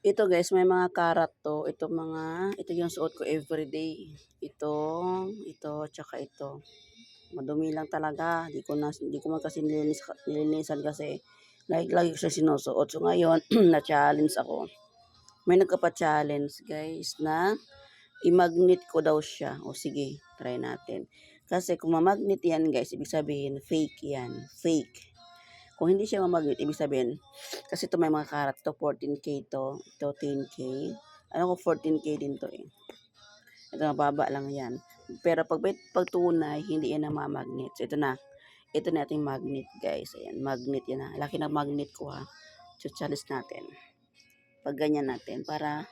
Ito guys, may mga karat 'to. Ito yung suot ko everyday. Ito, tsaka ito. Madumi lang talaga. Di ko man kasi nilinisan kasi lagi ko siya sinusuot. So ngayon, na-challenge ako. May nagpapa-challenge guys na i-magnet ko daw siya. O sige, try natin. Kasi kung ma-magnet yan guys, ibig sabihin fake yan. Fake. Kung hindi siya mamagnet, ibig sabihin, kasi ito may mga karat to, 14K to, ito 10K. Ano ko 14K din to eh. Ito mababa lang yan. Pero pag tunay, hindi yan namamagnet. So ito na ating magnet guys. Ayan, magnet yan ha. Laki ng magnet ko ha. So challenge natin. Pag ganyan natin, para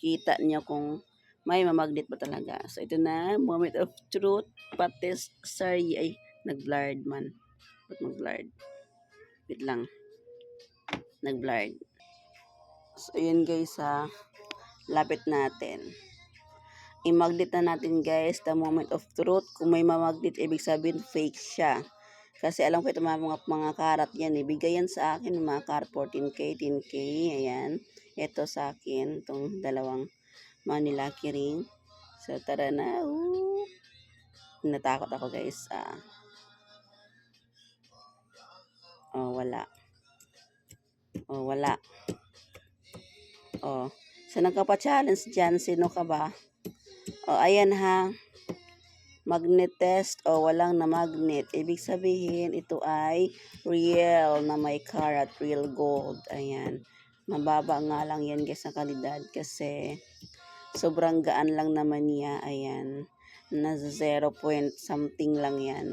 kita niyo kung may mamagnet ba talaga. So ito na, moment of truth. Patis, sorry, ay, nag-blurred man. Ba't mag-blurred? Wait lang. Nag-blurred. So, ayan guys ha. Lapit natin. I-magnet na natin guys the moment of truth. Kung may mamagnet, ibig sabihin fake siya. Kasi alam ko ito mga karat yan. Ibigay yan sa akin mga karat 14K, 10K. Ayan. Ito sa akin. Itong dalawang Manila ring. So, tara na. Natakot ako guys. Wala. Wala. So nagpapa-challenge dyan, sino ka ba? Ayan ha. Magnet test walang na magnet. Ibig sabihin, ito ay real na may karat, real gold. Ayan. Mababa nga lang yan guys na kalidad kasi sobrang gaan lang naman niya. Ayan. Nasa 0 point something lang yan.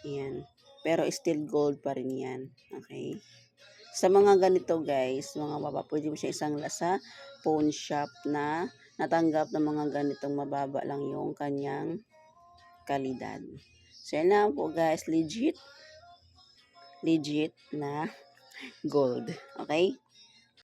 Ayan. Pero still gold pa rin yan. Okay. Sa mga ganito guys, mga baba, pwede mo siya isang sa pawn shop na natanggap ng mga ganitong mababa lang yung kanyang kalidad. So yan lang po guys, legit na gold. Okay?